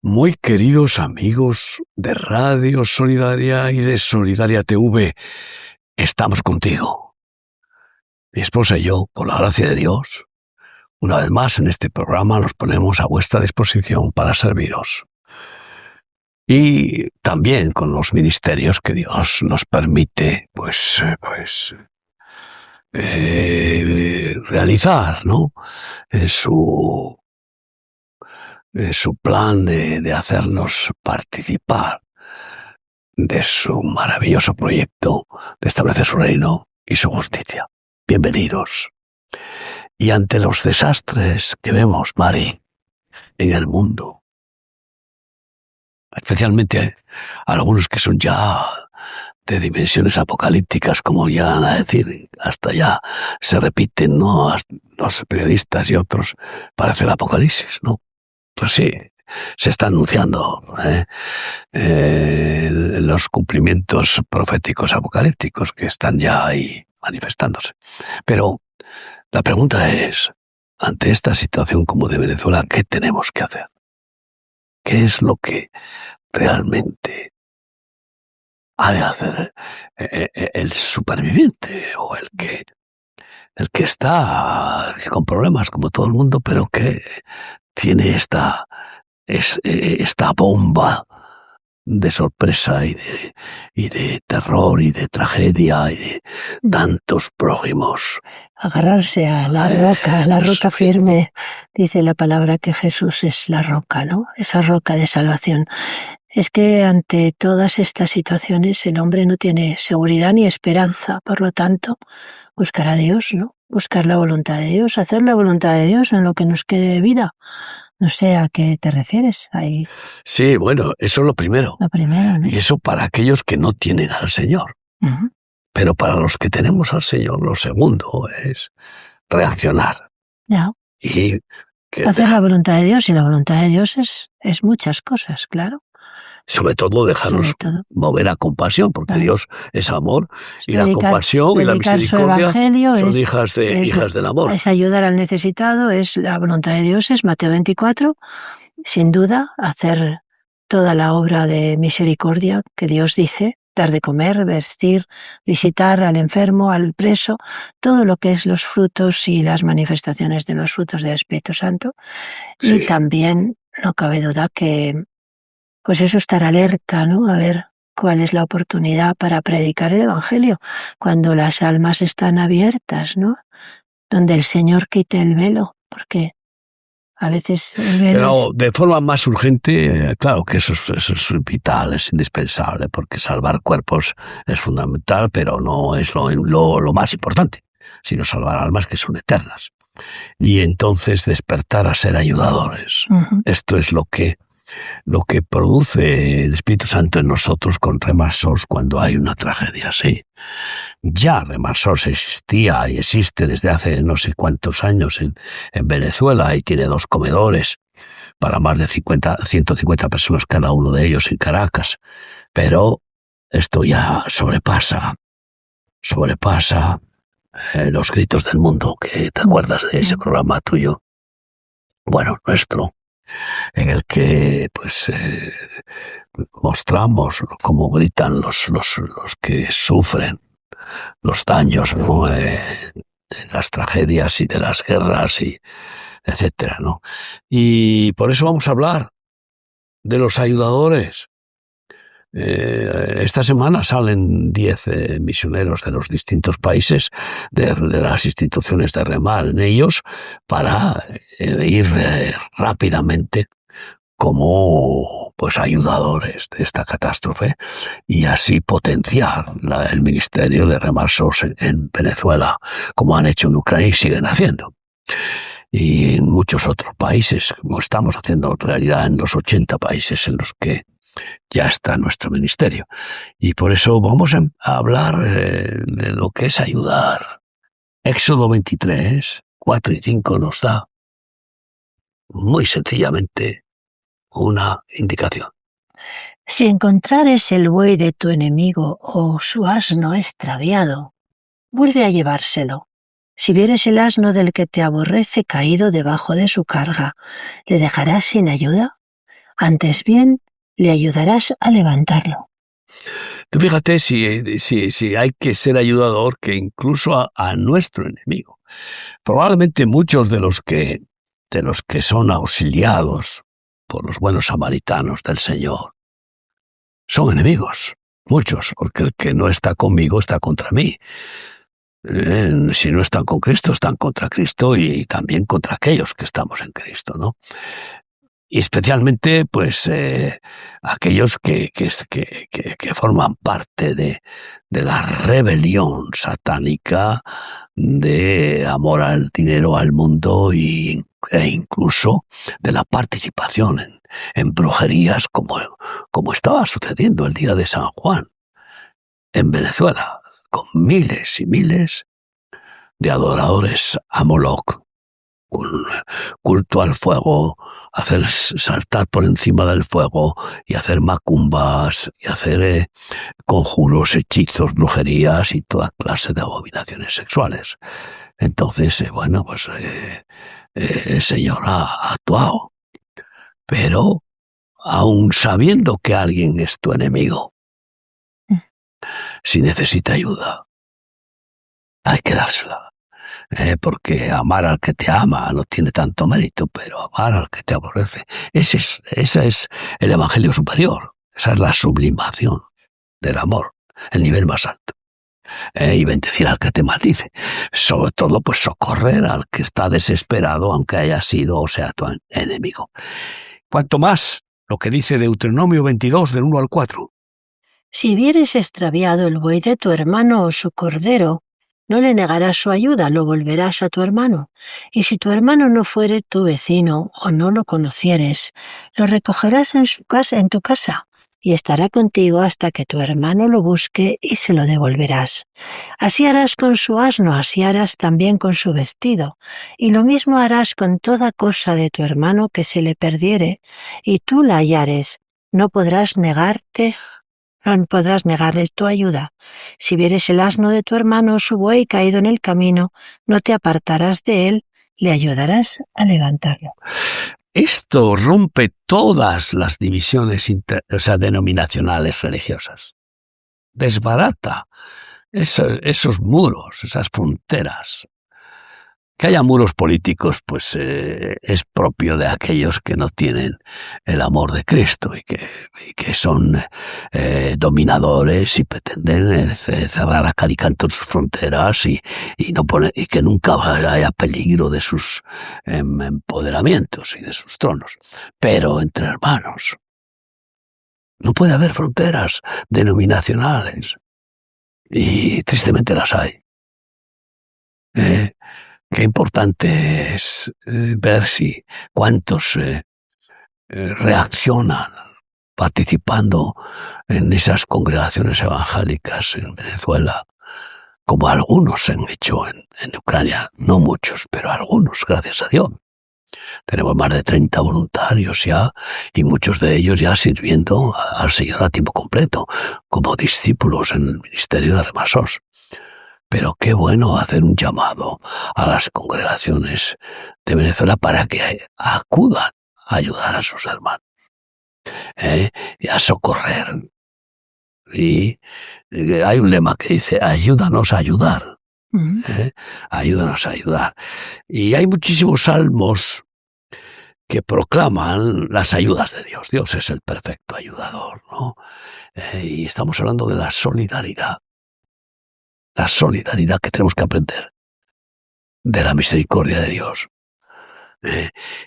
Muy queridos amigos de Radio Solidaria y de Solidaria TV, estamos contigo. Mi esposa y yo, por la gracia de Dios, una vez más en este programa nos ponemos a vuestra disposición para serviros. Y también con los ministerios que Dios nos permite, realizar, ¿no? En su plan de hacernos participar de su maravilloso proyecto de establecer su reino y su justicia. Bienvenidos. Y ante los desastres que vemos, Mari, en el mundo, especialmente algunos que son ya de dimensiones apocalípticas, como llegan a decir, hasta ya se repiten, ¿no? Los periodistas y otros, parece el apocalipsis, ¿no? Pues sí, se está anunciando los cumplimientos proféticos apocalípticos que están ya ahí manifestándose. Pero la pregunta es, ante esta situación como de Venezuela, ¿qué tenemos que hacer? ¿Qué es lo que realmente ha de hacer el superviviente o el que está con problemas como todo el mundo, pero que tiene esta bomba de sorpresa y de terror y de tragedia y de tantos prójimos? Agarrarse a la roca firme. Dice la palabra que Jesús es la roca, ¿no? Esa roca de salvación. Es que ante todas estas situaciones el hombre no tiene seguridad ni esperanza. Por lo tanto, buscar a Dios, ¿no? Buscar la voluntad de Dios, hacer la voluntad de Dios en lo que nos quede de vida. No sé a qué te refieres ahí. Sí, bueno, eso es lo primero. Lo primero, ¿no? Y eso para aquellos que no tienen al Señor. Uh-huh. Pero para los que tenemos al Señor, lo segundo es reaccionar. Ya. Y hacer la voluntad de Dios, y la voluntad de Dios es muchas cosas, claro. Sobre todo dejarnos mover a compasión, porque Dios es amor, y la compasión y la misericordia son hijas del amor. Es ayudar al necesitado, es la voluntad de Dios, es Mateo 24, sin duda, hacer toda la obra de misericordia que Dios dice, dar de comer, vestir, visitar al enfermo, al preso, todo lo que es los frutos y las manifestaciones de los frutos del Espíritu Santo. Sí. Y también no cabe duda que pues eso, estar alerta, ¿no? A ver cuál es la oportunidad para predicar el Evangelio, cuando las almas están abiertas, ¿no? Donde el Señor quite el velo, porque a veces el velo... Pero de forma más urgente, claro que eso es vital, es indispensable, porque salvar cuerpos es fundamental, pero no es lo más importante, sino salvar almas que son eternas. Y entonces despertar a ser ayudadores. Uh-huh. Esto es lo que produce el Espíritu Santo en nosotros con Remarsos cuando hay una tragedia así. Ya Remarsos existía y existe desde hace no sé cuántos años en Venezuela y tiene 2 comedores para más de 150 personas cada uno de ellos en Caracas. Pero esto ya sobrepasa los gritos del mundo, que te acuerdas de ese programa tuyo, bueno, nuestro, en el que mostramos cómo gritan los que sufren los daños, ¿no? De las tragedias y de las guerras y etcétera, ¿no? Y por eso vamos a hablar de los ayudadores. Esta semana salen 10 misioneros de los distintos países de las instituciones de Remar en ellos para ir rápidamente como ayudadores de esta catástrofe y así potenciar el ministerio de Remarsos en Venezuela, como han hecho en Ucrania y siguen haciendo. Y en muchos otros países, como estamos haciendo en realidad en los 80 países en los que ya está nuestro ministerio. Y por eso vamos a hablar de lo que es ayudar. Éxodo 23, 4 y 5 nos da muy sencillamente una indicación. Si encontrares el buey de tu enemigo o su asno extraviado, vuelve a llevárselo. Si vieres el asno del que te aborrece caído debajo de su carga, ¿le dejarás sin ayuda? Antes bien, le ayudarás a levantarlo. Tú fíjate si hay que ser ayudador que incluso a nuestro enemigo. Probablemente muchos de los que son auxiliados por los buenos samaritanos del Señor son enemigos. Muchos, porque el que no está conmigo está contra mí. Si no están con Cristo, están contra Cristo y también contra aquellos que estamos en Cristo, ¿no? Y especialmente, pues, aquellos que forman parte de la rebelión satánica, de amor al dinero, al mundo e incluso de la participación en brujerías como estaba sucediendo el día de San Juan en Venezuela, con miles y miles de adoradores a Moloch, con culto al fuego, hacer saltar por encima del fuego y hacer macumbas y hacer conjuros, hechizos, brujerías y toda clase de abominaciones sexuales. Entonces, el Señor ha actuado, pero aun sabiendo que alguien es tu enemigo, si necesita ayuda, hay que dársela. Porque amar al que te ama no tiene tanto mérito, pero amar al que te aborrece, ese es el evangelio superior, esa es la sublimación del amor, el nivel más alto. Y bendecir al que te maldice, sobre todo pues socorrer al que está desesperado, aunque haya sido o sea tu enemigo. Cuanto más lo que dice Deuteronomio 22 del 1 al 4. Si vieres extraviado el buey de tu hermano o su cordero, no le negarás su ayuda, lo volverás a tu hermano. Y si tu hermano no fuere tu vecino o no lo conocieres, lo recogerás en tu casa y estará contigo hasta que tu hermano lo busque y se lo devolverás. Así harás con su asno, así harás también con su vestido, y lo mismo harás con toda cosa de tu hermano que se le perdiere, y tú la hallares. No podrás negarle tu ayuda. Si vieres el asno de tu hermano o su buey caído en el camino, no te apartarás de él, le ayudarás a levantarlo. Esto rompe todas las divisiones denominacionales religiosas. Desbarata esos muros, esas fronteras. Que haya muros políticos, pues es propio de aquellos que no tienen el amor de Cristo y que son dominadores y pretenden cerrar a calicanto sus fronteras y que nunca haya peligro de sus empoderamientos y de sus tronos. Pero entre hermanos no puede haber fronteras denominacionales y tristemente las hay. Qué importante es ver cuántos reaccionan participando en esas congregaciones evangélicas en Venezuela, como algunos han hecho en Ucrania, no muchos, pero algunos, gracias a Dios. Tenemos más de 30 voluntarios ya, y muchos de ellos ya sirviendo al Señor a tiempo completo, como discípulos en el ministerio de Remasos. Pero qué bueno hacer un llamado a las congregaciones de Venezuela para que acudan a ayudar a sus hermanos y a socorrer. Y hay un lema que dice, ayúdanos a ayudar. Ayúdanos a ayudar. Y hay muchísimos salmos que proclaman las ayudas de Dios. Dios es el perfecto ayudador, ¿no? Y estamos hablando de la solidaridad. La solidaridad que tenemos que aprender de la misericordia de Dios.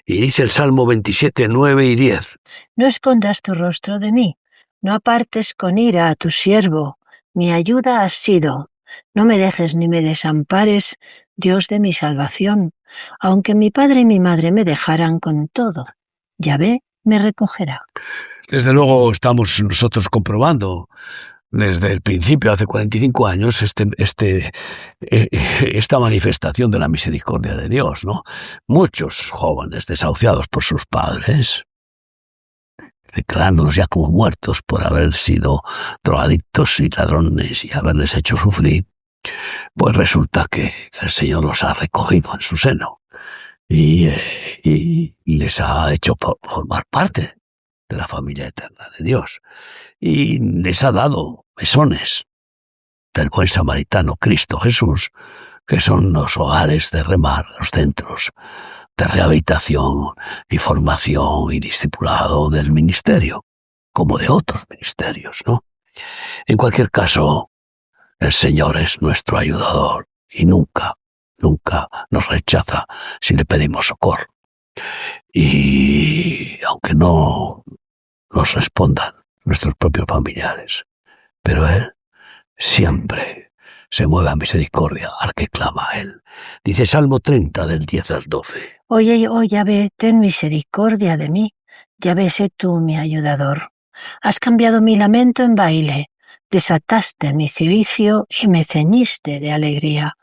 Y dice el Salmo 27, 9 y 10. No escondas tu rostro de mí, no apartes con ira a tu siervo, mi ayuda has sido. No me dejes ni me desampares, Dios de mi salvación, aunque mi padre y mi madre me dejaran con todo. Yahvé me recogerá. Desde luego estamos nosotros comprobando desde el principio, hace 45 años, esta manifestación de la misericordia de Dios, ¿no? Muchos jóvenes desahuciados por sus padres, declarándolos ya como muertos por haber sido drogadictos y ladrones y haberles hecho sufrir, pues resulta que el Señor los ha recogido en su seno y les ha hecho formar parte de la familia eterna de Dios. Y les ha dado mesones del buen samaritano Cristo Jesús, que son los hogares de remar, los centros de rehabilitación y formación y discipulado del ministerio, como de otros ministerios, ¿no? En cualquier caso, el Señor es nuestro ayudador y nunca nos rechaza si le pedimos socorro. Y aunque no nos respondan nuestros propios familiares, pero Él siempre se mueve a misericordia al que clama a Él. Dice Salmo 30, del 10 al 12. Oye, oh Yahvé, ten misericordia de mí. Yahvé, sé tú mi ayudador. Has cambiado mi lamento en baile, desataste mi cilicio y me ceñiste de alegría.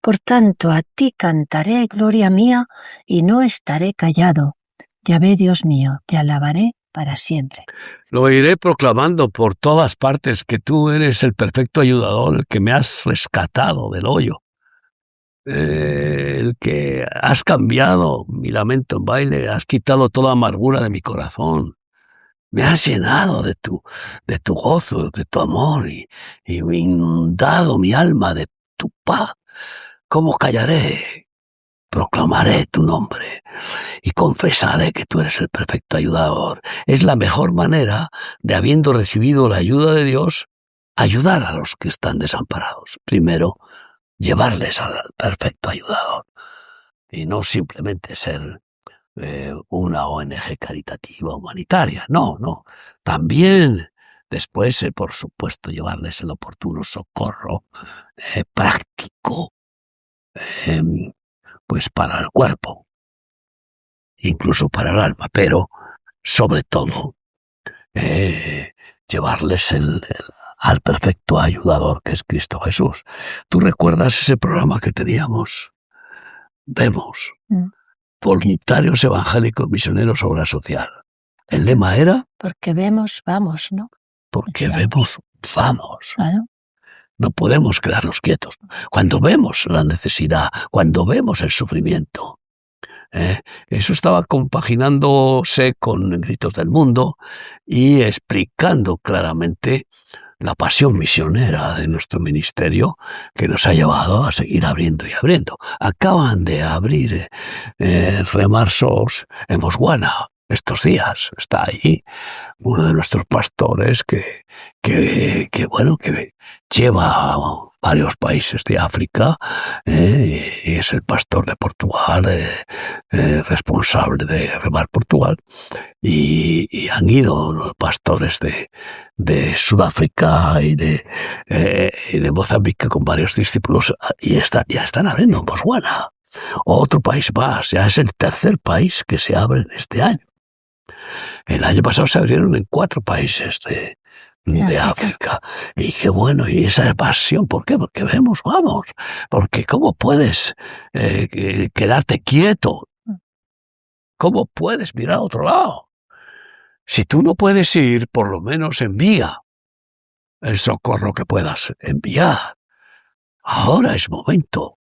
Por tanto, a ti cantaré, gloria mía, y no estaré callado. Yahvé, Dios mío, te alabaré para siempre. Lo iré proclamando por todas partes que tú eres el perfecto ayudador, el que me has rescatado del hoyo, el que has cambiado mi lamento en baile, has quitado toda amargura de mi corazón. Me has llenado de tu gozo, de tu amor y inundado mi alma de tu paz. ¿Cómo callaré? Proclamaré tu nombre y confesaré que tú eres el perfecto ayudador. Es la mejor manera de, habiendo recibido la ayuda de Dios, ayudar a los que están desamparados. Primero, llevarles al perfecto ayudador y no simplemente ser una ONG caritativa humanitaria. No. También después, por supuesto, llevarles el oportuno socorro práctico, pues para el cuerpo, incluso para el alma, pero sobre todo llevarles al perfecto ayudador que es Cristo Jesús. ¿Tú recuerdas ese programa que teníamos? Vemos. Voluntarios evangélicos misioneros obra social. El lema era... Porque vemos, vamos, ¿no? Porque vemos, vamos. Claro. No podemos quedarnos quietos. Cuando vemos la necesidad, cuando vemos el sufrimiento, eso estaba compaginándose con Gritos del Mundo y explicando claramente la pasión misionera de nuestro ministerio que nos ha llevado a seguir abriendo y abriendo. Acaban de abrir Remarsos en Botswana estos días. Está allí uno de nuestros pastores que lleva a varios países de África, y es el pastor de Portugal, responsable de Remar Portugal, y han ido los pastores de Sudáfrica y de Mozambique con varios discípulos y ya están abriendo en Botswana. Otro país más, ya es el tercer país que se abre en este año. El año pasado se abrieron en 4 países de África. Y qué bueno, y esa pasión, ¿por qué? Porque vemos, vamos. Porque ¿cómo puedes quedarte quieto? ¿Cómo puedes mirar a otro lado? Si tú no puedes ir, por lo menos envía el socorro que puedas enviar. Ahora es momento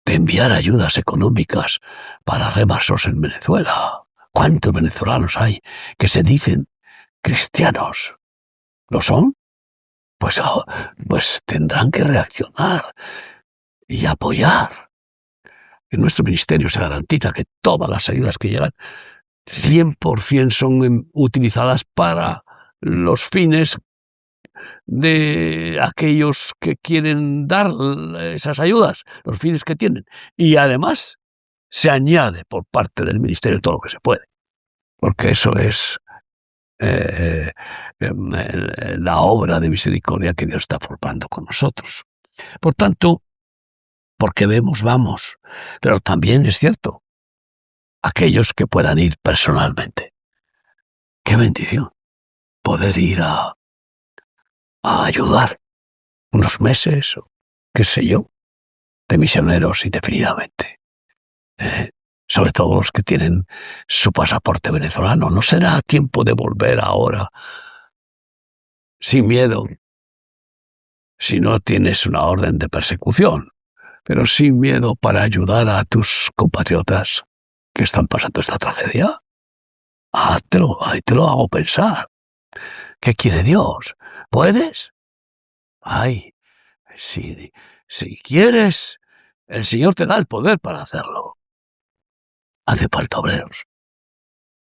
de enviar ayudas económicas para Remarsos en Venezuela. ¿Cuántos venezolanos hay que se dicen cristianos? ¿Lo son? Pues tendrán que reaccionar y apoyar. En nuestro ministerio se garantiza que todas las ayudas que llegan 100% son utilizadas para los fines de aquellos que quieren dar esas ayudas, los fines que tienen. Y además se añade por parte del ministerio todo lo que se puede, porque eso es la obra de misericordia que Dios está formando con nosotros. Por tanto, porque vemos, vamos, pero también es cierto, aquellos que puedan ir personalmente. ¡Qué bendición! Poder ir a ayudar unos meses, o qué sé yo, de misioneros indefinidamente. Sobre todo los que tienen su pasaporte venezolano. ¿No será tiempo de volver ahora, sin miedo, si no tienes una orden de persecución, pero sin miedo para ayudar a tus compatriotas que están pasando esta tragedia? Ahí te lo hago pensar. ¿Qué quiere Dios? ¿Puedes? Ay, si quieres, el Señor te da el poder para hacerlo. Hace falta obreros.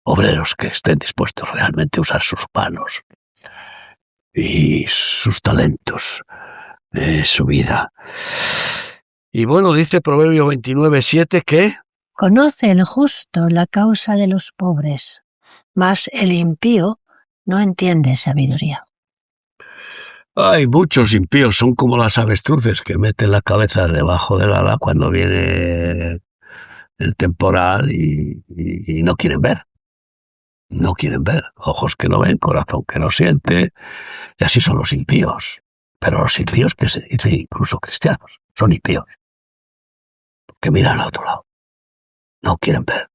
Obreros que estén dispuestos realmente a usar sus manos y sus talentos, su vida. Y bueno, dice Proverbio 29:7 que... Conoce el justo la causa de los pobres, mas el impío no entiende sabiduría. Hay muchos impíos, son como las avestruces que meten la cabeza debajo del ala cuando viene el temporal y no quieren ver. No quieren ver. Ojos que no ven, corazón que no siente. Y así son los impíos. Pero los impíos que se dicen incluso cristianos son impíos. Que miran al otro lado. No quieren ver.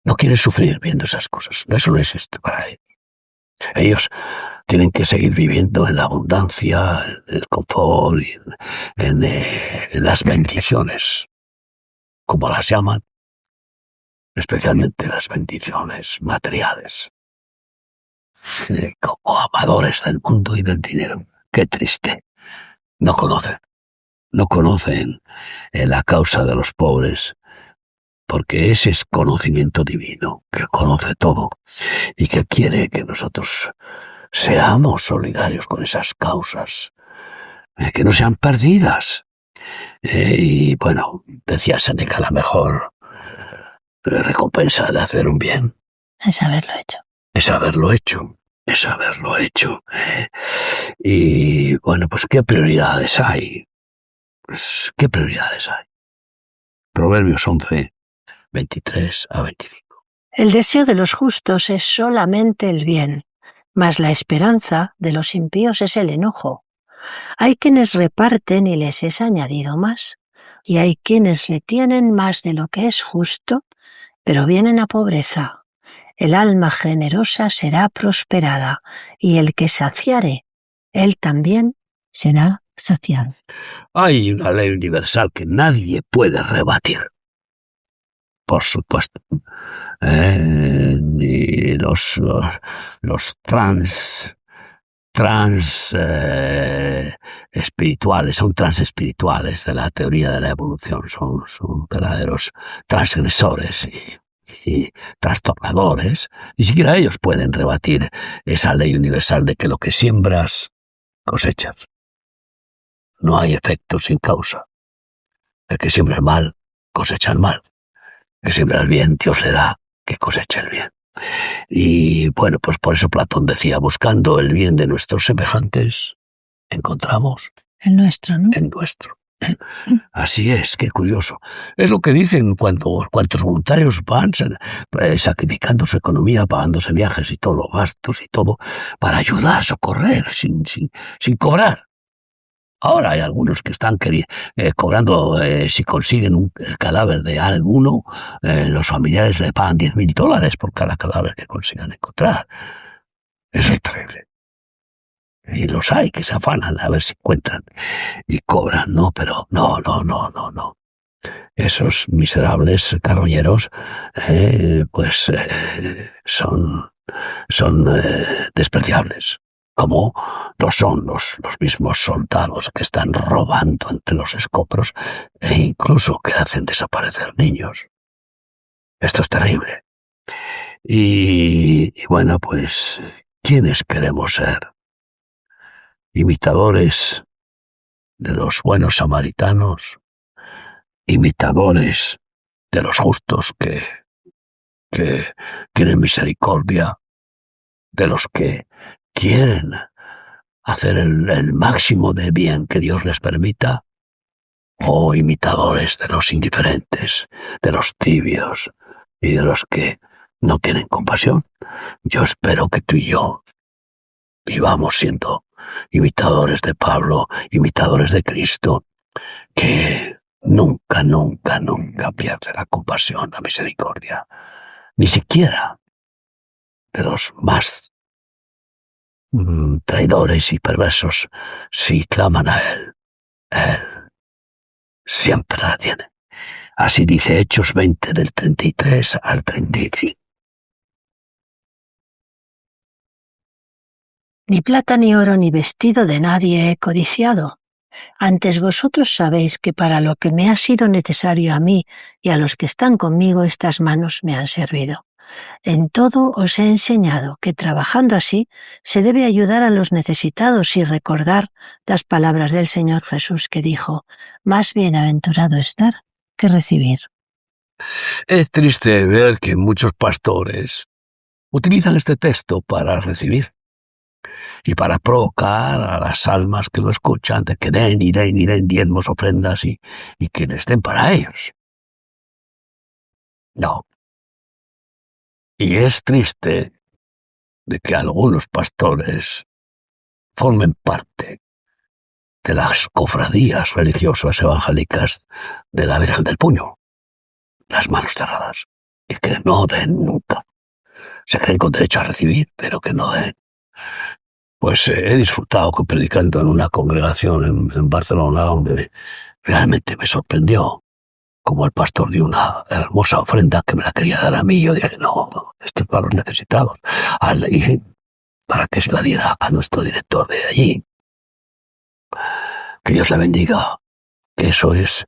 No quieren sufrir viendo esas cosas. Eso no existe para ellos. Ellos tienen que seguir viviendo en la abundancia, en el confort, en las bendiciones, como las llaman, especialmente las bendiciones materiales, como amadores del mundo y del dinero. Qué triste. No conocen la causa de los pobres, porque ese es conocimiento divino, que conoce todo y que quiere que nosotros seamos solidarios con esas causas, que no sean perdidas. Y bueno, decía Seneca, la mejor recompensa de hacer un bien Es haberlo hecho. es haberlo hecho. Y bueno, pues ¿qué prioridades hay? Pues, ¿qué prioridades hay? Proverbios 11:23-25. El deseo de los justos es solamente el bien, mas la esperanza de los impíos es el enojo. Hay quienes reparten y les es añadido más, y hay quienes retienen más de lo que es justo, pero vienen a pobreza. El alma generosa será prosperada, y el que saciare, él también será saciado. Hay una ley universal que nadie puede rebatir, por supuesto. Ni los espirituales, son transespirituales de la teoría de la evolución, son verdaderos transgresores y trastornadores. Ni siquiera ellos pueden rebatir esa ley universal de que lo que siembras, cosechas. No hay efecto sin causa. El que siembra el mal, cosecha el mal. El que siembra el bien, Dios le da que coseche el bien. Y bueno, pues por eso Platón decía, buscando el bien de nuestros semejantes, encontramos El nuestro, ¿no? el nuestro. Así es, qué curioso. Es lo que dicen cuantos voluntarios van sacrificando su economía, pagándose viajes y todo, gastos y todo, para ayudar, socorrer, sin cobrar. Ahora hay algunos que están cobrando, si consiguen el cadáver de alguno, los familiares le pagan $10,000 por cada cadáver que consigan encontrar. Eso es terrible. Y los hay que se afanan a ver si encuentran y cobran, ¿no? Pero no. Esos miserables carroñeros, son despreciables. Como lo son los mismos soldados que están robando entre los escombros e incluso que hacen desaparecer niños. Esto es terrible. Y bueno, pues, ¿quiénes queremos ser? Imitadores de los buenos samaritanos, imitadores de los justos que tienen misericordia, de los que quieren hacer el máximo de bien que Dios les permita, o imitadores de los indiferentes, de los tibios y de los que no tienen compasión. Yo espero que tú y yo vivamos siendo imitadores de Pablo, imitadores de Cristo, que nunca pierde la compasión, la misericordia, ni siquiera de los más traidores y perversos, si claman a Él siempre la tiene. Así dice Hechos 20 del 33 al 35. Ni plata ni oro ni vestido de nadie he codiciado. Antes vosotros sabéis que para lo que me ha sido necesario a mí y a los que están conmigo estas manos me han servido. En todo os he enseñado que trabajando así se debe ayudar a los necesitados y recordar las palabras del Señor Jesús que dijo: más bienaventurado es dar que recibir. Es triste ver que muchos pastores utilizan este texto para recibir y para provocar a las almas que lo escuchan de que den y den y den diezmos, ofrendas y que les den para ellos. No. Y es triste de que algunos pastores formen parte de las cofradías religiosas evangélicas de la Virgen del Puño, las manos cerradas, y que no den nunca. Se creen con derecho a recibir, pero que no den. Pues he disfrutado predicando en una congregación en Barcelona donde realmente me sorprendió como el pastor dio una hermosa ofrenda que me la quería dar a mí. Yo dije, no, esto es para los necesitados. Le dije para que se la diera a nuestro director de allí. Que Dios le bendiga. Que eso es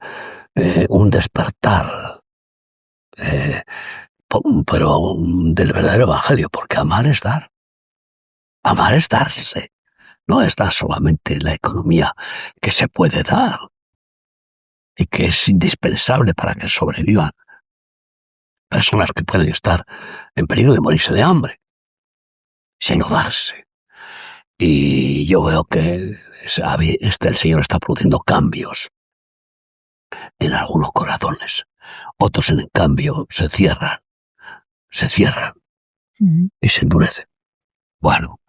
un despertar, pero del verdadero evangelio, porque amar es dar. Amar es darse. No es dar solamente la economía que se puede dar y que es indispensable para que sobrevivan personas que pueden estar en peligro de morirse de hambre, sin darse. Y yo veo que el Señor está produciendo cambios en algunos corazones. Otros, en cambio, se cierran y se endurecen. Bueno,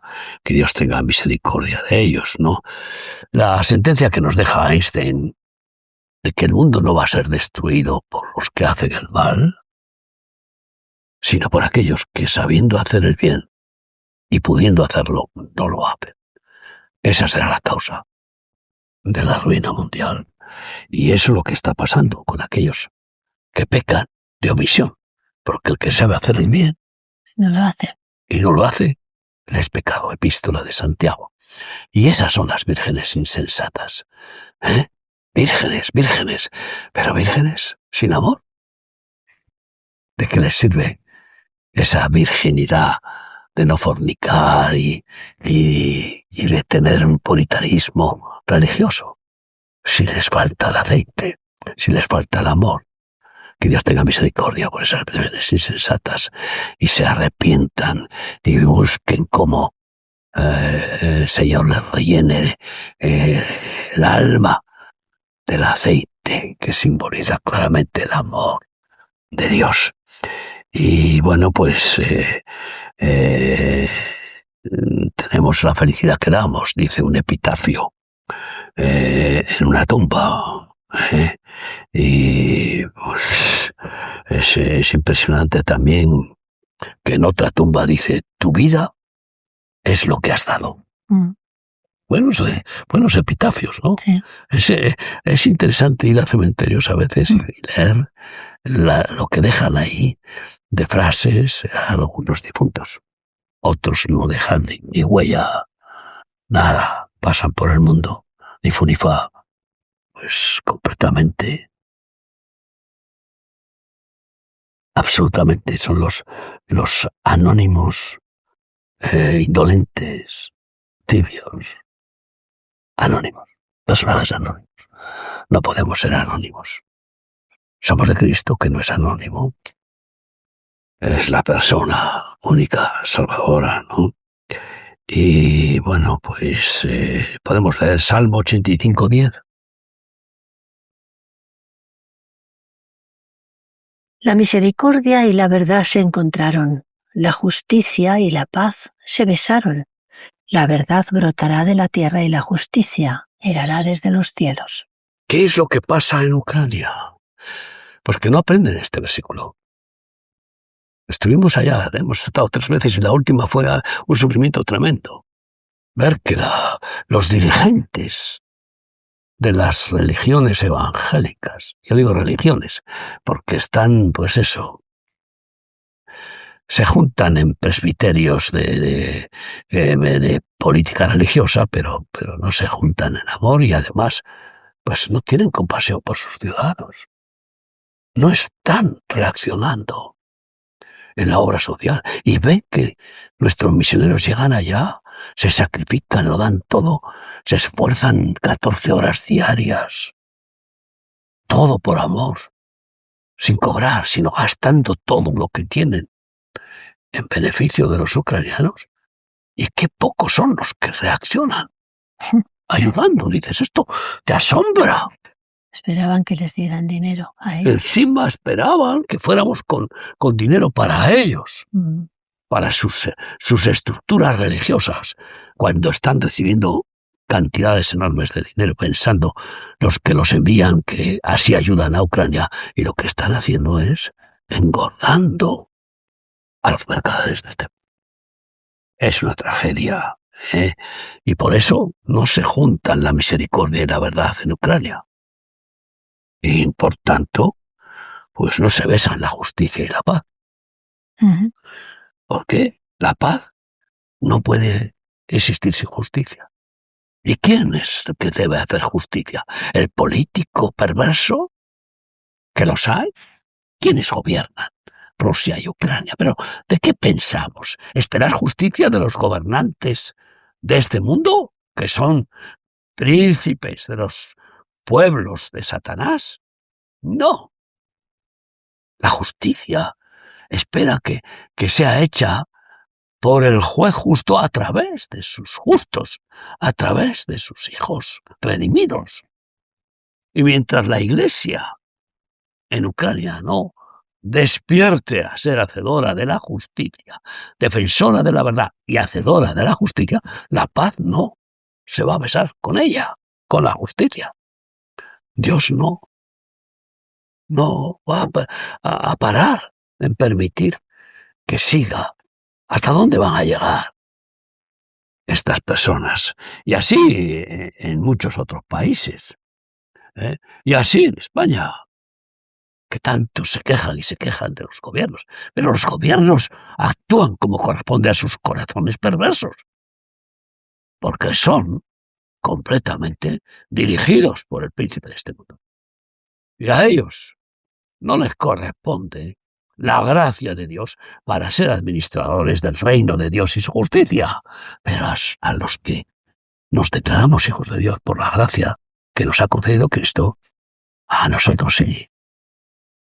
que Dios tenga misericordia de ellos, ¿no? La sentencia que nos deja Einstein de que el mundo no va a ser destruido por los que hacen el mal, sino por aquellos que, sabiendo hacer el bien y pudiendo hacerlo, no lo hacen. Esa será la causa de la ruina mundial. Y eso es lo que está pasando con aquellos que pecan de omisión, porque el que sabe hacer el bien no lo hace. Y no lo hace, es pecado. Epístola de Santiago. Y esas son las vírgenes insensatas. Vírgenes, pero vírgenes sin amor. ¿De qué les sirve esa virginidad de no fornicar y de tener un puritanismo religioso? Si les falta el aceite, si les falta el amor. Que Dios tenga misericordia por esas vírgenes insensatas y se arrepientan y busquen cómo el Señor les rellene el alma del aceite que simboliza claramente el amor de Dios. Y bueno, pues tenemos la felicidad que damos, dice un epitafio, en una tumba. Y pues es impresionante también que en otra tumba dice: tu vida es lo que has dado. Buenos epitafios, ¿no? Sí. Es interesante ir a cementerios a veces y leer lo que dejan ahí de frases a algunos difuntos. Otros no dejan ni huella, nada, pasan por el mundo, ni fu ni fa, pues completamente, absolutamente son los anónimos, indolentes, tibios, anónimos, personajes anónimos. No podemos ser anónimos. Somos de Cristo, que no es anónimo. Es la persona única, salvadora, ¿no? Y bueno, pues podemos leer Salmo 85:10. La misericordia y la verdad se encontraron, la justicia y la paz se besaron. La verdad brotará de la tierra y la justicia irá desde los cielos. ¿Qué es lo que pasa en Ucrania? Pues que no aprenden este versículo. Estuvimos allá, hemos estado 3 veces y la última fue un sufrimiento tremendo. Ver que los dirigentes de las religiones evangélicas, yo digo religiones, porque están, pues eso, se juntan en presbiterios de política religiosa, pero no se juntan en amor y además pues no tienen compasión por sus ciudadanos. No están reaccionando en la obra social y ven que nuestros misioneros llegan allá, se sacrifican, lo dan todo, se esfuerzan 14 horas diarias, todo por amor, sin cobrar, sino gastando todo lo que tienen en beneficio de los ucranianos, y qué pocos son los que reaccionan, ayudando. Dices, esto te asombra. Esperaban que les dieran dinero a ellos. Encima esperaban que fuéramos con dinero para ellos, para sus estructuras religiosas, cuando están recibiendo cantidades enormes de dinero, pensando los que los envían que así ayudan a Ucrania, y lo que están haciendo es engordando a los mercaderes de este mundo. Es una tragedia, ¿eh? Y por eso no se juntan la misericordia y la verdad en Ucrania. Y por tanto, pues no se besan la justicia y la paz. Porque la paz no puede existir sin justicia. ¿Y quién es el que debe hacer justicia? ¿El político perverso? ¿Que los hay? ¿Quiénes gobiernan Rusia y Ucrania? Pero ¿de qué pensamos? ¿Esperar justicia de los gobernantes de este mundo, que son príncipes de los pueblos de Satanás? No. La justicia espera que sea hecha por el juez justo a través de sus justos, a través de sus hijos redimidos. Y mientras la Iglesia en Ucrania no despierte a ser hacedora de la justicia, defensora de la verdad y hacedora de la justicia, la paz no se va a besar con ella, con la justicia. Dios no va a parar en permitir que siga. ¿Hasta dónde van a llegar estas personas? Y así en muchos otros países, ¿eh? Y así en España, que tanto se quejan y se quejan de los gobiernos, pero los gobiernos actúan como corresponde a sus corazones perversos, porque son completamente dirigidos por el príncipe de este mundo. Y a ellos no les corresponde la gracia de Dios para ser administradores del reino de Dios y su justicia, pero a los que nos declaramos hijos de Dios por la gracia que nos ha concedido Cristo, a nosotros sí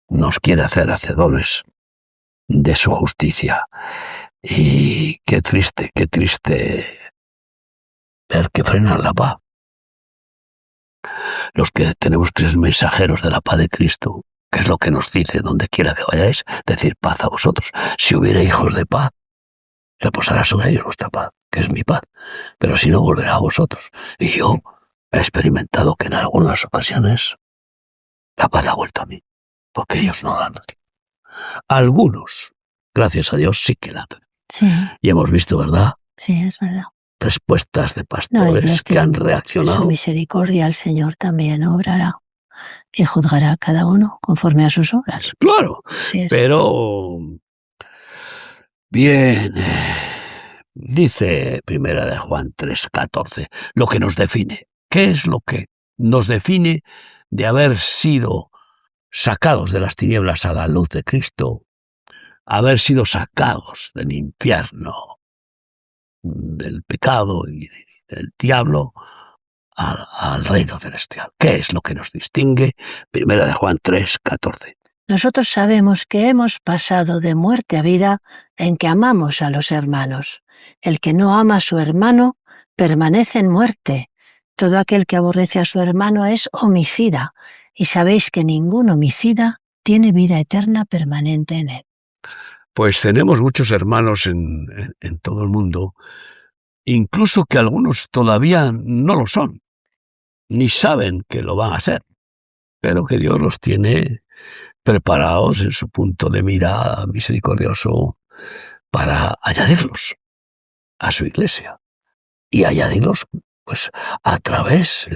nos quiere hacer hacedores de su justicia. Y qué triste ver que frenan la paz. Los que tenemos que ser mensajeros de la paz de Cristo, que es lo que nos dice donde quiera que vayáis, decir paz a vosotros. Si hubiera hijos de paz, reposará sobre ellos vuestra paz, que es mi paz, pero si no, volverá a vosotros. Y yo he experimentado que en algunas ocasiones la paz ha vuelto a mí, porque ellos no la dan. Algunos, gracias a Dios, sí que la dan. Sí. Y hemos visto, ¿verdad? Sí, es verdad. Respuestas de pastores que han reaccionado. Su misericordia el Señor también obrará y juzgará a cada uno conforme a sus obras. Claro, Sí, pero bien, dice Primera de Juan 3:14, lo que nos define. ¿Qué es lo que nos define de haber sido sacados de las tinieblas a la luz de Cristo, haber sido sacados del infierno, del pecado y del diablo al reino celestial? ¿Qué es lo que nos distingue? Primera de Juan 3:14. Nosotros sabemos que hemos pasado de muerte a vida en que amamos a los hermanos. El que no ama a su hermano permanece en muerte. Todo aquel que aborrece a su hermano es homicida, y sabéis que ningún homicida tiene vida eterna permanente en él. Pues tenemos muchos hermanos en todo el mundo, incluso que algunos todavía no lo son, ni saben que lo van a ser, pero que Dios los tiene preparados en su punto de mira misericordioso para añadirlos a su iglesia y añadirlos pues a través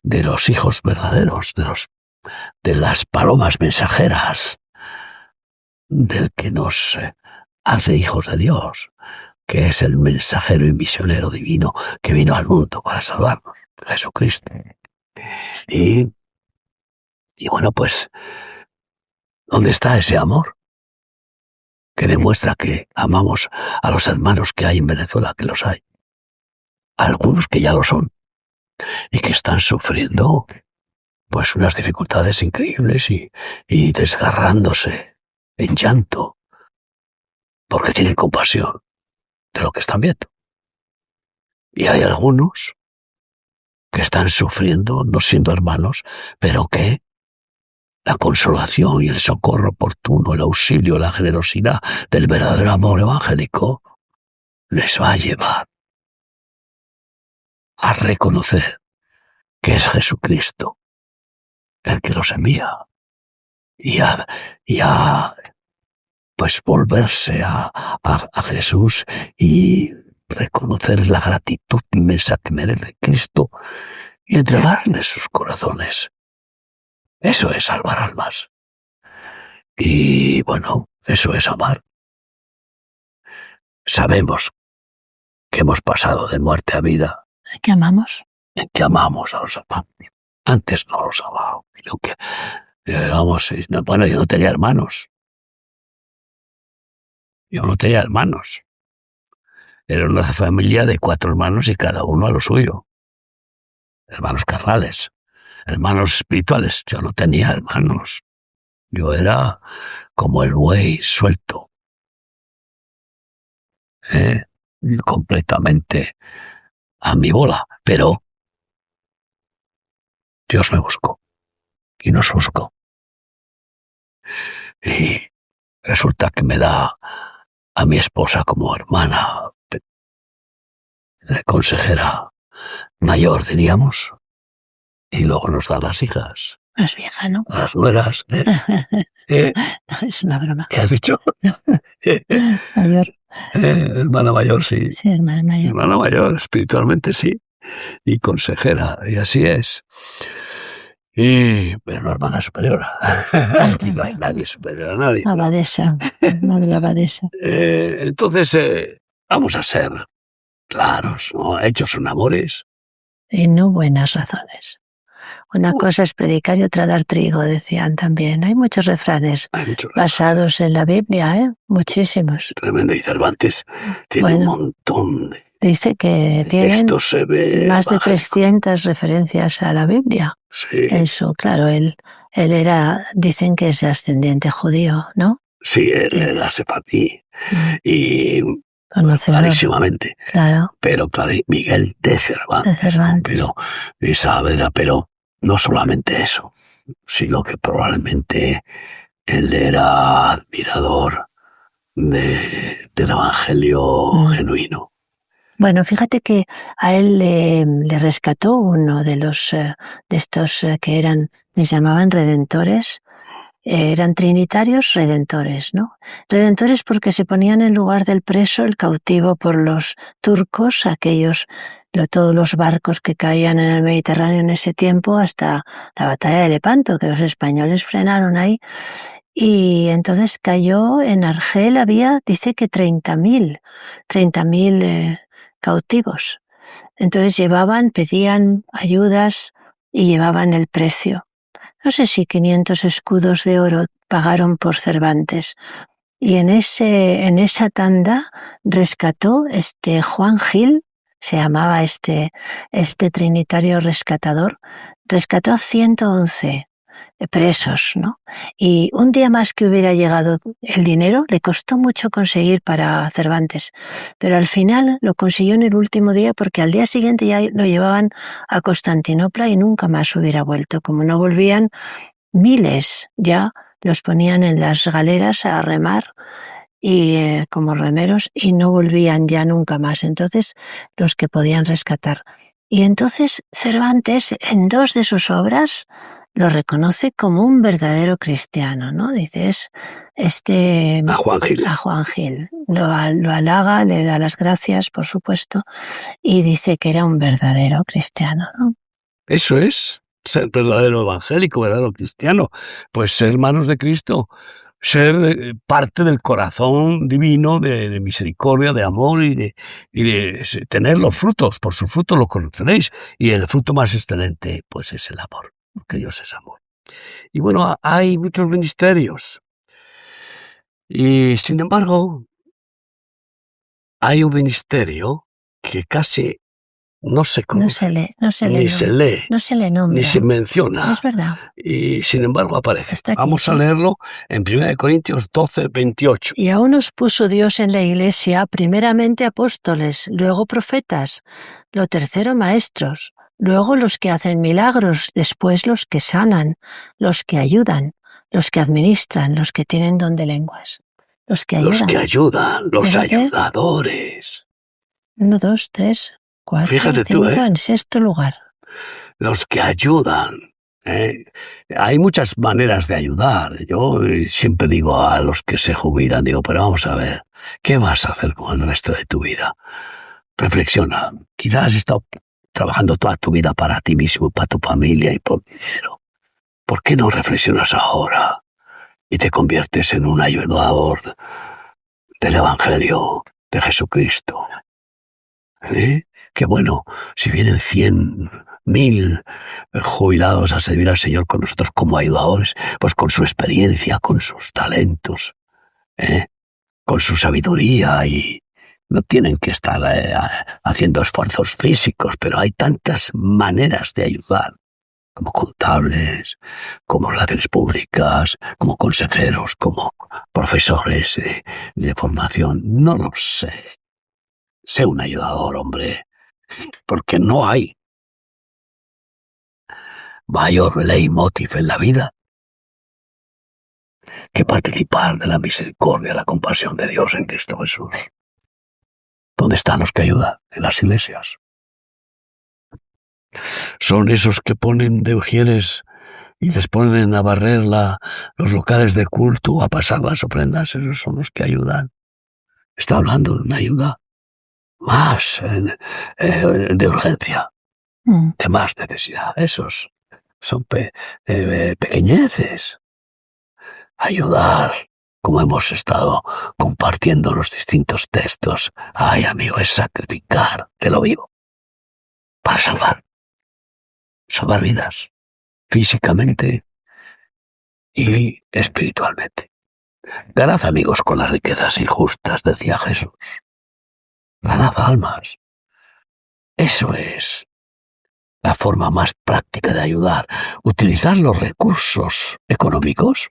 de los hijos verdaderos, de las palomas mensajeras, del que nos hace hijos de Dios, que es el mensajero y misionero divino que vino al mundo para salvarnos, Jesucristo. Y bueno, pues, ¿dónde está ese amor que demuestra que amamos a los hermanos que hay en Venezuela, que los hay? Algunos que ya lo son y que están sufriendo pues unas dificultades increíbles y desgarrándose en llanto porque tienen compasión de lo que están viendo. Y hay algunos que están sufriendo, no siendo hermanos, pero que la consolación y el socorro oportuno, el auxilio, la generosidad del verdadero amor evangélico les va a llevar a reconocer que es Jesucristo el que los envía y a pues volverse a Jesús y reconocer la gratitud inmensa que merece Cristo y entregarle sus corazones. Eso es salvar almas. Y bueno, eso es amar. Sabemos que hemos pasado de muerte a vida. ¿En qué amamos? En que amamos a los hermanos. Antes no los amaba. Bueno, yo no tenía hermanos. Era una familia de 4 hermanos y cada uno a lo suyo. Hermanos carnales, hermanos espirituales. Yo no tenía hermanos. Yo era como el buey suelto. Completamente a mi bola. Pero Dios me buscó y nos buscó. Y resulta que me da a mi esposa como hermana, consejera mayor, diríamos, y luego nos da las hijas. Más vieja, ¿no? Las nueras. Es una broma. ¿Qué has dicho? Mayor. Hermana mayor, sí. Sí, hermana mayor. Hermana mayor, espiritualmente sí. Y consejera, y así es. Pero no hermana superior. No hay nadie superior a nadie. Abadesa, madre abadesa. Entonces, vamos a ser claros, ¿no? Hechos son amores. Y no buenas razones. Una cosa es predicar y otra dar trigo, decían también. Hay muchos refranes basados en la Biblia, muchísimos. Tremendo. Y Cervantes tiene un montón de... Dice que tienen más de 300 mágico. Referencias a la Biblia. Sí. Eso, claro, él era, dicen que es ascendente judío, ¿no? Sí, él era sefardí. Y clarísimamente. Claro. Pero claro, Miguel de Cervantes. ¿No? Pero no solamente eso, sino que probablemente él era admirador del Evangelio genuino. Bueno, fíjate que a él le rescató uno de los de estos que les llamaban redentores. Eran trinitarios redentores, ¿no? Redentores porque se ponían en lugar del preso, el cautivo por los turcos, todos los barcos que caían en el Mediterráneo en ese tiempo, hasta la batalla de Lepanto, que los españoles frenaron ahí. Y entonces cayó en Argel, dice que 30.000 cautivos. Entonces pedían ayudas y llevaban el precio. No sé si 500 escudos de oro pagaron por Cervantes. Y en esa tanda rescató Juan Gil, se llamaba este trinitario rescatador, rescató a 111 presos, ¿no? Y un día más que hubiera llegado el dinero, le costó mucho conseguir para Cervantes, pero al final lo consiguió en el último día porque al día siguiente ya lo llevaban a Constantinopla y nunca más hubiera vuelto. Como no volvían, miles ya los ponían en las galeras a remar y como remeros y no volvían ya nunca más. Entonces, los que podían rescatar. Y entonces Cervantes, en 2 de sus obras, lo reconoce como un verdadero cristiano, ¿no? Dices, a Juan Gil. Lo halaga, le da las gracias, por supuesto, y dice que era un verdadero cristiano, ¿no? Eso es, ser verdadero evangélico, verdadero cristiano. Pues ser hermanos de Cristo ser parte del corazón divino de misericordia, de amor y de tener los frutos. Por sus frutos los conoceréis. Y el fruto más excelente, pues es el amor, porque Dios es amor. Y bueno, hay muchos ministerios. Y sin embargo, hay un ministerio que casi no se conoce, ni se lee, no se le nombra, ni se menciona. Es verdad. Y sin embargo aparece. Está aquí, Vamos a leerlo en 1 Corintios 12, 28. Y aún nos puso Dios en la Iglesia primeramente apóstoles, luego profetas, lo tercero maestros, luego los que hacen milagros, después los que sanan, los que ayudan, los que administran, los que tienen don de lenguas. Los que ayudan, los ayudadores. 1, 2, 3, 4, Fíjate 5, tú, en sexto lugar. Los que ayudan. Hay muchas maneras de ayudar. Yo siempre digo a los que se jubilan, digo, pero vamos a ver, ¿qué vas a hacer con el resto de tu vida? Reflexiona. Quizás has estado trabajando toda tu vida para ti mismo, para tu familia y por dinero. ¿Por qué no reflexionas ahora y te conviertes en un ayudador del Evangelio de Jesucristo? Que bueno, si vienen 100.000 jubilados a servir al Señor con nosotros como ayudadores, pues con su experiencia, con sus talentos, con su sabiduría, y no tienen que estar haciendo esfuerzos físicos, pero hay tantas maneras de ayudar, como contables, como relaciones públicas, como consejeros, como profesores de formación. No lo sé. Sé un ayudador, hombre, porque no hay mayor leitmotiv en la vida que participar de la misericordia, la compasión de Dios en Cristo Jesús. ¿Dónde están los que ayudan? En las iglesias. Son esos que ponen de ujieres y les ponen a barrer los locales de culto, a pasar las ofrendas. Esos son los que ayudan. Está hablando de una ayuda más de urgencia, de más necesidad. Esos son pequeñeces. Ayudar, como hemos estado compartiendo los distintos textos. Ay, amigo, es sacrificar de lo vivo para salvar vidas, físicamente y espiritualmente. Ganad amigos con las riquezas injustas, decía Jesús. Ganad almas. Eso es la forma más práctica de ayudar. Utilizar los recursos económicos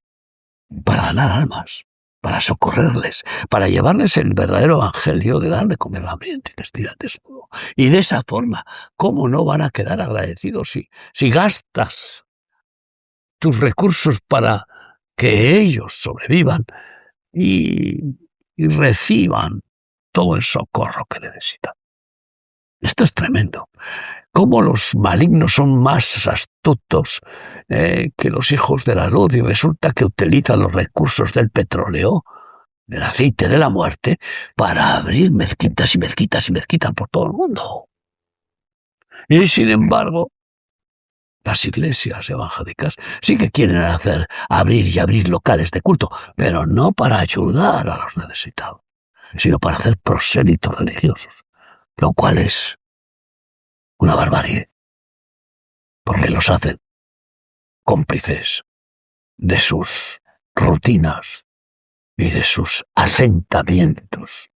para ganar almas, para socorrerles, para llevarles el verdadero evangelio de dar de comer al hambriento y vestir al desnudo. Y de esa forma, ¿cómo no van a quedar agradecidos si gastas tus recursos para que ellos sobrevivan y reciban todo el socorro que necesitan? Esto es tremendo. Cómo los malignos son más astutos que los hijos de la luz, y resulta que utilizan los recursos del petróleo, del aceite de la muerte, para abrir mezquitas y mezquitas y mezquitas por todo el mundo. Y sin embargo, las iglesias evangélicas sí que quieren abrir y abrir locales de culto, pero no para ayudar a los necesitados, sino para hacer prosélitos religiosos, lo cual es una barbarie, porque los hacen cómplices de sus rutinas y de sus asentamientos,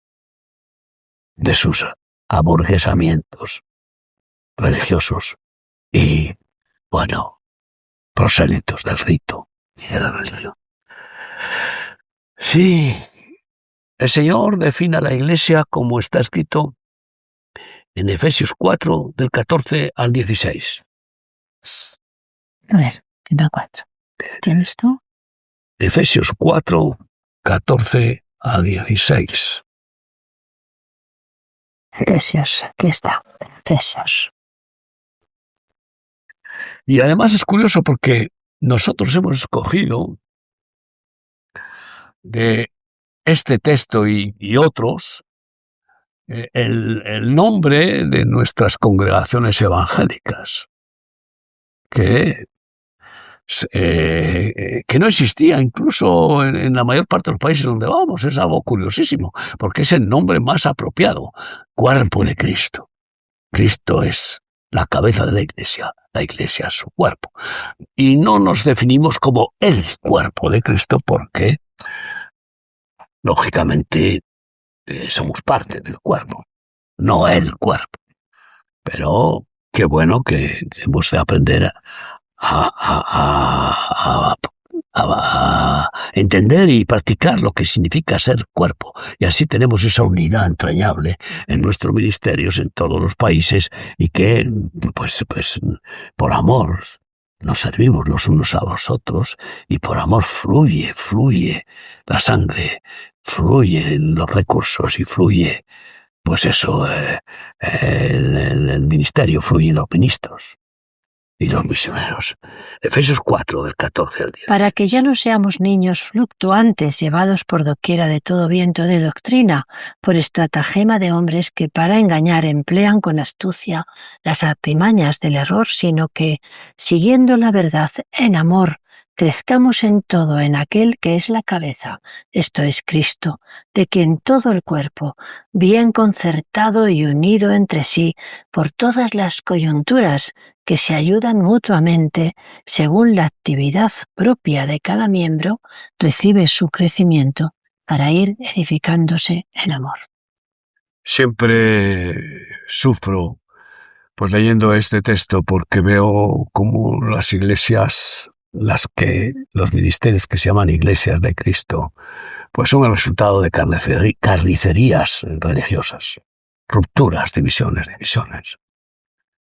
de sus aburguesamientos religiosos y, bueno, prosélitos del rito y de la religión. Sí, el Señor define a la Iglesia como está escrito en Efesios 4, del 14 al 16. A ver, ¿qué da 4? ¿Tienes tú? Efesios 4, 14 a 16. Efesios, aquí está. Efesios. Y además es curioso porque nosotros hemos escogido de este texto y otros el nombre de nuestras congregaciones evangélicas, que que no existía incluso en la mayor parte de los países donde vamos. Es algo curiosísimo, porque es el nombre más apropiado. Cuerpo de Cristo. Cristo es la cabeza de la Iglesia es su cuerpo. Y no nos definimos como el cuerpo de Cristo porque, lógicamente, somos parte del cuerpo, no el cuerpo. Pero qué bueno que hemos de aprender a entender y practicar lo que significa ser cuerpo. Y así tenemos esa unidad entrañable en nuestros ministerios en todos los países y que, pues por amor nos servimos los unos a los otros y por amor fluye la sangre, fluyen los recursos y fluye, pues eso, el ministerio, fluyen los ministros y los misioneros. Efesios 4, del 14 al 10. Para que ya no seamos niños fluctuantes, llevados por doquiera de todo viento de doctrina, por estratagema de hombres que para engañar emplean con astucia las artimañas del error, sino que, siguiendo la verdad en amor, crezcamos en todo en aquel que es la cabeza, esto es Cristo, de quien todo el cuerpo, bien concertado y unido entre sí por todas las coyunturas que se ayudan mutuamente según la actividad propia de cada miembro, recibe su crecimiento para ir edificándose en amor. Siempre sufro pues leyendo este texto porque veo como las iglesias, los ministerios que se llaman iglesias de Cristo, pues son el resultado de carnicerías religiosas, rupturas, divisiones.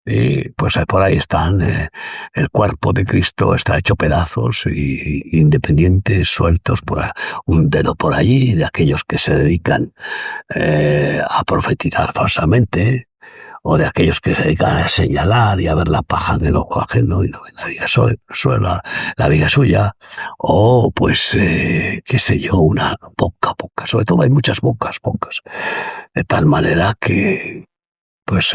Y pues por ahí están, el cuerpo de Cristo está hecho pedazos y independientes, sueltos un dedo por allí, de aquellos que se dedican a profetizar falsamente, o de aquellos que se dedican a señalar y a ver la paja en el ojo ajeno y no ven la viga suya, o pues, qué sé yo, una boca, sobre todo hay muchas bocas, de tal manera que pues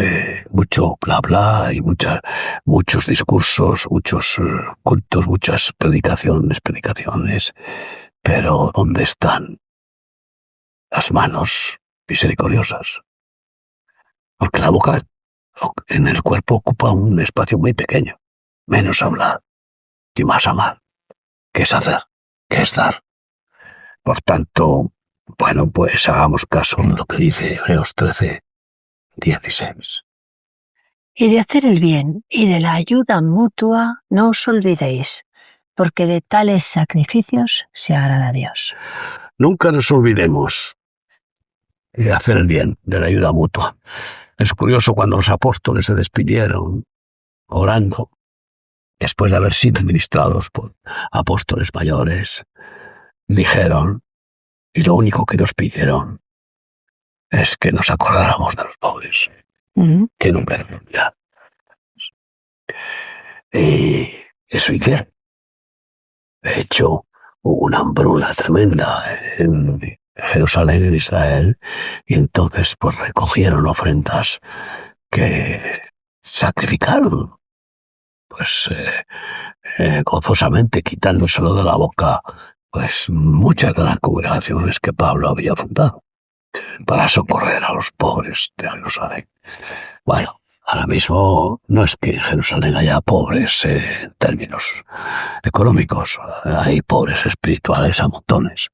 mucho bla bla y muchos discursos, muchos cultos, muchas predicaciones, pero ¿dónde están las manos misericordiosas? Porque la boca en el cuerpo ocupa un espacio muy pequeño, menos hablar y más amar, que es hacer, que es dar. Por tanto, bueno, pues hagamos caso de lo que dice Hebreos 13:16. Y de hacer el bien y de la ayuda mutua no os olvidéis, porque de tales sacrificios se agrada a Dios. Nunca nos olvidemos de hacer el bien, de la ayuda mutua. Es curioso cuando los apóstoles se despidieron orando, después de haber sido ministrados por apóstoles mayores, dijeron, y lo único que nos pidieron es que nos acordáramos de los pobres, que nunca nos olvidáramos. Y eso hicieron. De hecho, hubo una hambruna tremenda en Jerusalén, en Israel, y entonces pues recogieron ofrendas que sacrificaron, pues gozosamente, quitándoselo de la boca, pues muchas de las congregaciones que Pablo había fundado para socorrer a los pobres de Jerusalén. Bueno, ahora mismo no es que en Jerusalén haya pobres en términos económicos, hay pobres espirituales a montones,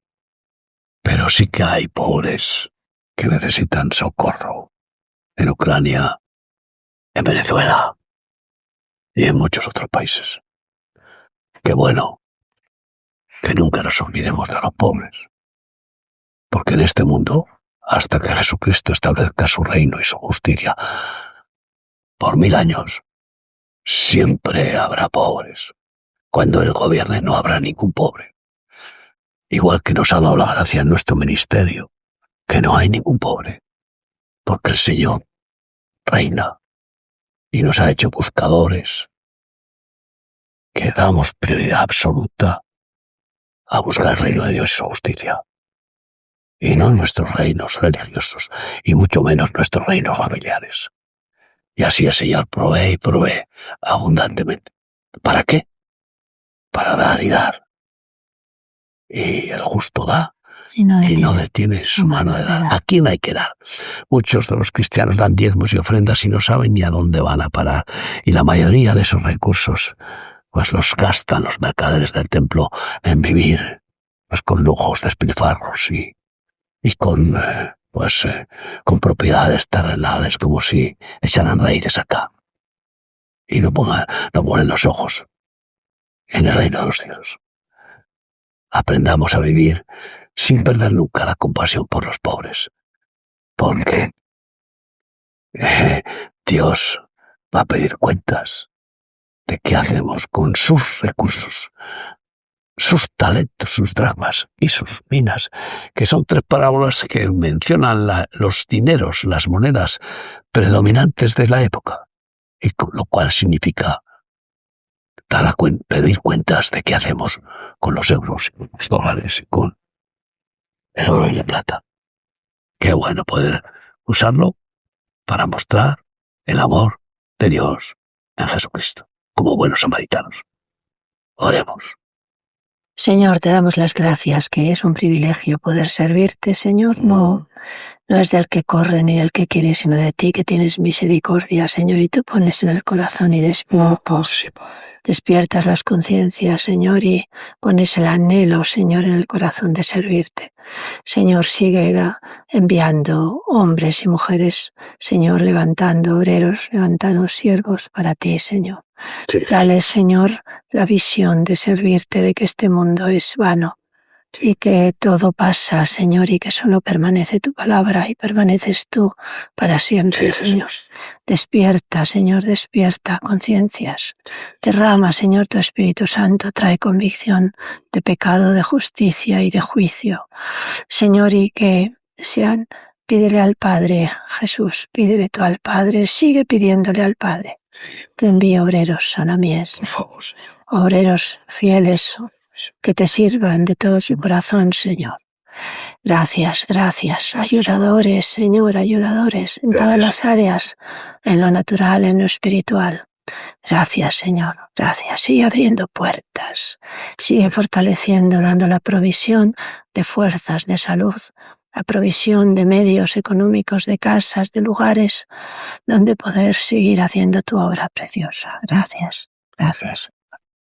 pero sí que hay pobres que necesitan socorro en Ucrania, en Venezuela y en muchos otros países. Qué bueno que nunca nos olvidemos de los pobres, porque en este mundo, hasta que Jesucristo establezca su reino y su justicia, por 1000 años, siempre habrá pobres. Cuando Él gobierne no habrá ningún pobre. Igual que nos ha dado la gracia en nuestro ministerio, que no hay ningún pobre, porque el Señor reina y nos ha hecho buscadores, que damos prioridad absoluta a buscar el reino de Dios y su justicia, y no nuestros reinos religiosos, y mucho menos nuestros reinos familiares. Y así el Señor provee abundantemente. ¿Para qué? para dar y dar. Y el justo da Y no y no detiene detiene su su mano de mano de dar. dar. ¿A quién hay que dar? Muchos de los cristianos dan diezmos y ofrendas y no saben ni a dónde van a parar. Y la mayoría de esos recursos pues los gastan los mercaderes del templo en vivir pues con lujos, despilfarros y con con propiedades terrenales, como si echaran raíces acá. Y no ponen los ojos en el reino de los cielos. Aprendamos a vivir sin perder nunca la compasión por los pobres, porque Dios va a pedir cuentas de qué hacemos con sus recursos, sus talentos, sus dramas y sus minas, que son 3 parábolas que mencionan los dineros, las monedas predominantes de la época, y lo cual significa pedir cuentas de qué hacemos con los euros, y con los dólares, y con el oro y la plata. Qué bueno poder usarlo para mostrar el amor de Dios en Jesucristo, como buenos samaritanos. Oremos. Señor, te damos las gracias, que es un privilegio poder servirte, Señor. No es del que corre ni del que quiere, sino de ti, que tienes misericordia, Señor, y tú pones en el corazón y despiertas las conciencias, Señor, y pones el anhelo, Señor, en el corazón de servirte. Señor, sigue enviando hombres y mujeres, Señor, levantando obreros, levantando siervos para ti, Señor. Sí. Dale, Señor, la visión de servirte, de que este mundo es vano y que todo pasa, Señor, y que solo permanece tu palabra y permaneces tú para siempre, Sí, Señor. Despierta, Señor, despierta conciencias. Derrama, Señor, tu Espíritu Santo, trae convicción de pecado, de justicia y de juicio. Señor, y que pídele al Padre, Jesús, pídele tú al Padre, sigue pidiéndole al Padre que envíe obreros a la mies, Por favor, Señor. obreros fieles que te sirvan de todo su corazón, Señor. Gracias, gracias. Ayudadores, Señor, ayudadores en todas las áreas, en lo natural, en lo espiritual. Gracias, Señor, gracias. Sigue abriendo puertas, sigue fortaleciendo, dando la provisión de fuerzas, de salud, la provisión de medios económicos, de casas, de lugares donde poder seguir haciendo tu obra preciosa. Gracias, gracias.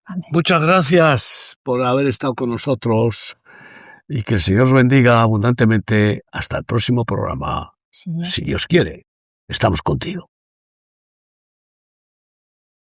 Amén. Muchas gracias por haber estado con nosotros y que el Señor os bendiga abundantemente. Hasta el próximo programa. Señor. Si Dios quiere, estamos contigo.